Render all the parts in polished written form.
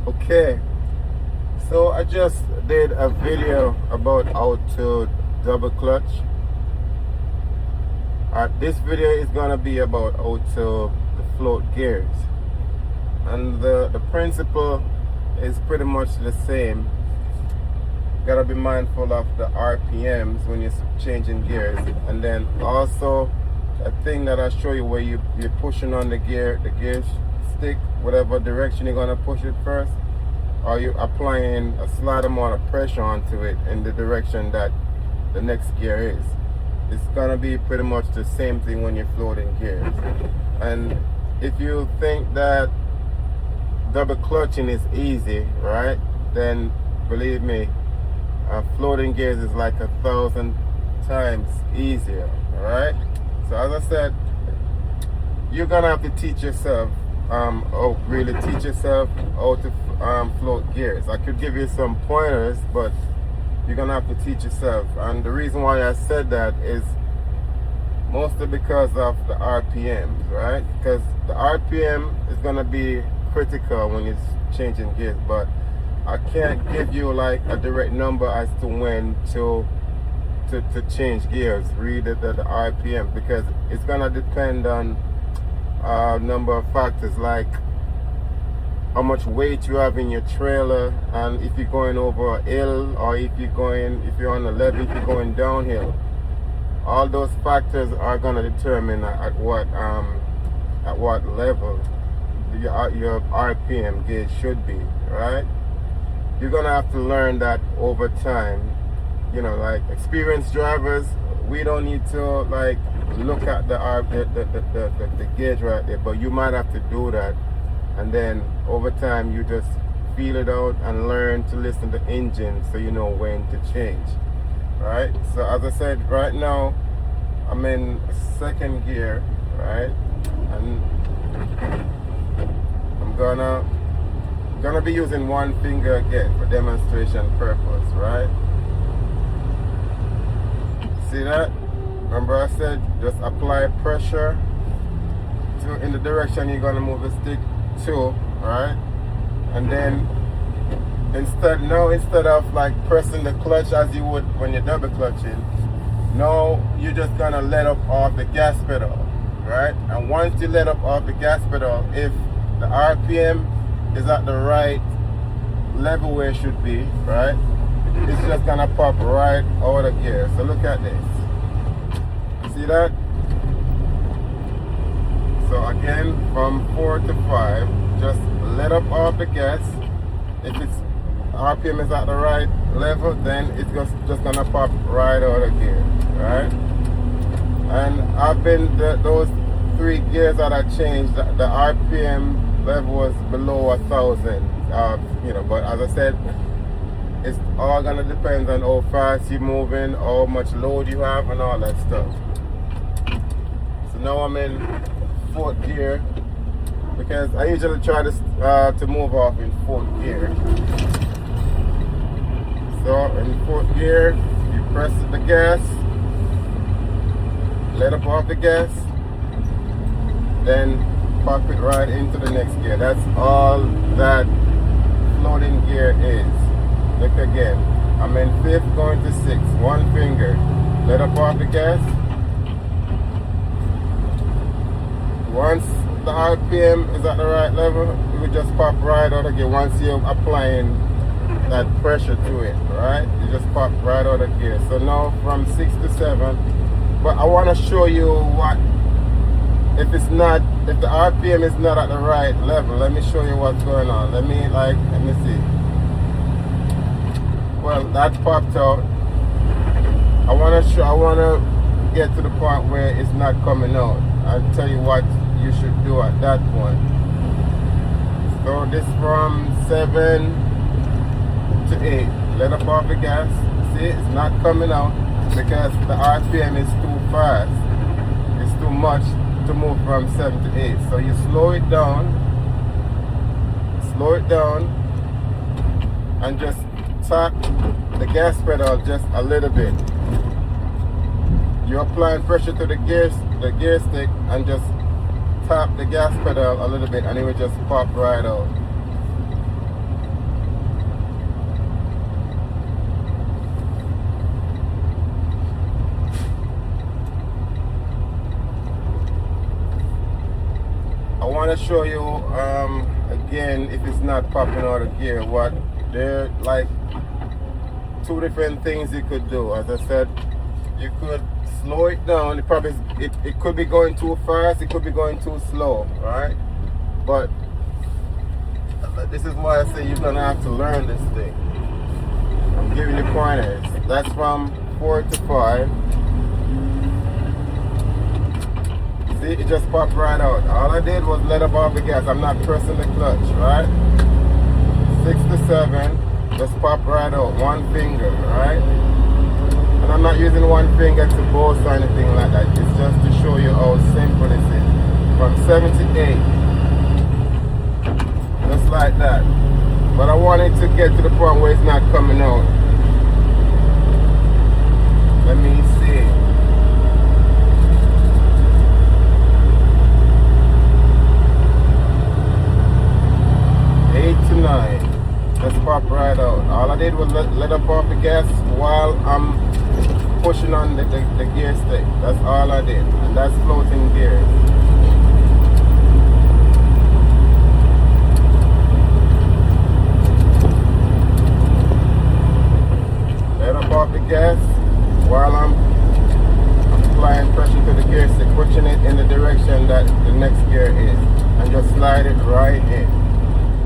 Okay, so I just did a video about how to double clutch. This video is gonna be about how to float gears, and the principle is pretty much the same. Gotta be mindful of the RPMs when you're changing gears, and then also a thing that I show you where you're pushing on the gear stick, whatever direction you're gonna push it first, or you're applying a slight amount of pressure onto it in the direction that the next gear is. It's gonna be pretty much the same thing when you're floating gears. And if you think that double clutching is easy, right, then believe me, floating gears is like 1,000 times easier. All right, so as I said, you're gonna have to teach yourself really teach yourself how to float gears. I could give you some pointers, but you're gonna have to teach yourself. And the reason why I said that is mostly because of the RPMs, right? Because the RPM is gonna be critical when you're changing gears, but I can't give you like a direct number as to when to change gears, read the RPM, because it's gonna depend on a number of factors like how much weight you have in your trailer, and if you're going over a hill, or if you're on a levee, if you're going downhill. All those factors are gonna determine at what level your RPM gauge should be, right? You're gonna have to learn that over time. You know, like experienced drivers, we don't need to like look at the gauge right there, but you might have to do that, and then over time you just feel it out and learn to listen to the engine so you know when to change. Right? So as I said, right now I'm in second gear, right? And I'm gonna be using one finger again for demonstration purpose, right? See that? Remember I said just apply pressure in the direction you're gonna move the stick to, right? And then instead of like pressing the clutch as you would when you're double clutching, now you're just gonna let up off the gas pedal, right? And once you let up off the gas pedal, if the RPM is at the right level where it should be, right, it's just gonna pop right out of gear. So look at this. See that? So again, from 4 to 5, just let up off the gas. If it's RPM is at the right level, then it's just gonna pop right out of gear, right? And I've been those 3 gears that I changed, the RPM level was below 1,000. You know, but as I said, it's all gonna depend on how fast you're moving, how much load you have, and all that stuff. So now I'm in 4th gear because I usually try to move off in 4th gear. So in 4th gear, you press the gas, let up off the gas, then pop it right into the next gear. That's all that floating gear is. Look again, I'm in 5th going to 6th, one finger, let up off the gas. Once the RPM is at the right level, it will just pop right out again. Once you're applying that pressure to it, right, you just pop right out of gear. So now from 6 to 7, but I want to show you what if the RPM is not at the right level. Let me show you what's going on. Let me see. Well, that popped out. I want to get to the point where it's not coming out. I'll tell you what you should do at that point. So this from 7 to 8. Let up off the gas. See, it's not coming out because the RPM is too fast. It's too much to move from 7 to 8. So you slow it down, and just tap the gas pedal just a little bit. You're applying pressure to the gear stick and just tap the gas pedal a little bit, and it will just pop right out. want to show you again, if it's not popping out of gear, what they're like two different things you could do. As I said, you could slow it down. It could be going too fast, it could be going too slow, right? But this is why I say you're gonna have to learn this thing. I'm giving you pointers. That's from 4 to 5. See, it just popped right out. All I did was let up off the gas. I'm not pressing the clutch, right? 6 to 7, just pop right out. One finger, right? And I'm not using one finger to boast or anything like that. It's just to show you how simple this is. From 7 to 8. Just like that. But I wanted to get to the point where it's not coming out. Let me see. 8 to 9. Just pop right out. All I did was let up off the gas while I'm pushing on the gear stick. That's all I did. And that's floating gears. Let up off the gas while I'm applying pressure to the gear stick, pushing it in the direction that the next gear is, and just slide it right in.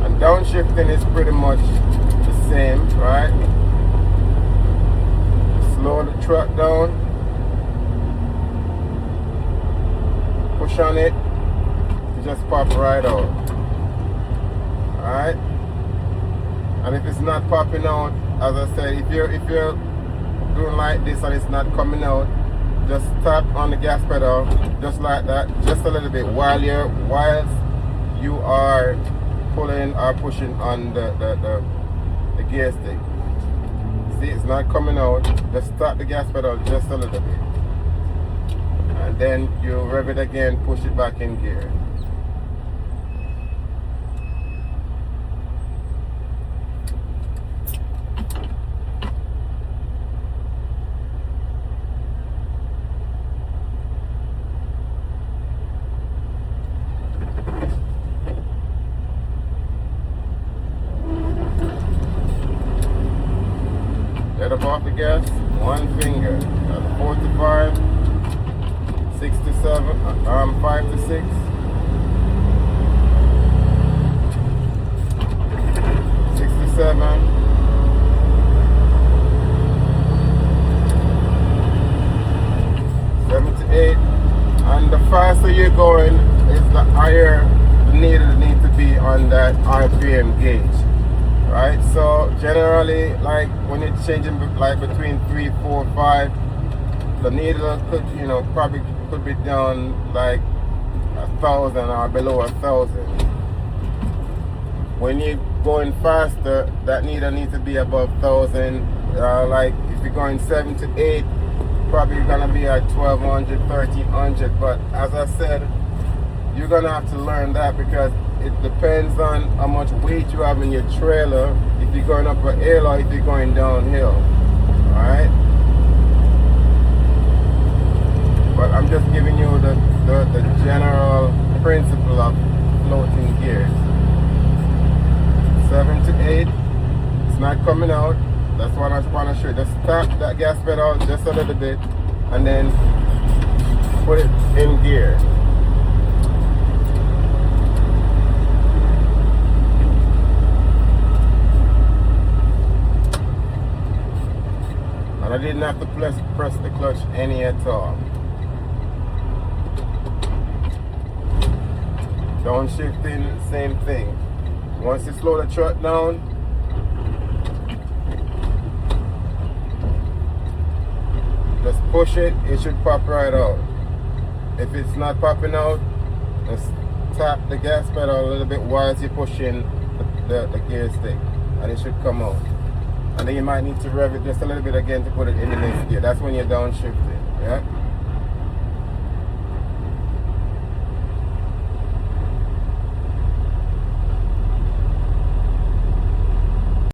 And downshifting is pretty much the same, right? Slow the truck down, push on it, you just pop right out. Alright? And if it's not popping out, as I said, if you're doing like this and it's not coming out, just tap on the gas pedal, just like that, just a little bit while you are pulling or pushing on the gear stick. See, it's not coming out. Just stop the gas pedal just a little bit, and then you rev it again, push it back in gear. Let up off the gas, one finger. 4 to 5, 6 to 7, 5 to 6. 6 to 7. 7 to 8. And the faster you're going, is the higher the needle need to be on that RPM gauge. Right, so generally, like when it's changing like between 3, 4, 5, the needle could, probably could be down like 1,000 or below 1,000. When you're going faster, that needle needs to be above 1,000. Like if you're going 7 to 8, probably you're gonna be at 1,200, 1,300. But as I said, you're gonna have to learn that because it depends on how much weight you have in your trailer, if you're going up a hill or if you're going downhill. Alright? But I'm just giving you the general principle of floating gears. 7 to 8, it's not coming out. That's what I want to show you. Just tap that gas pedal just a little bit and then put it in gear. I didn't have to press the clutch any at all. Downshifting, same thing. Once you slow the truck down, just push it, it should pop right out. If it's not popping out, just tap the gas pedal a little bit while you're pushing the gear stick, and it should come out. And then you might need to rev it just a little bit again to put it in the next gear. That's when you're downshifting, yeah?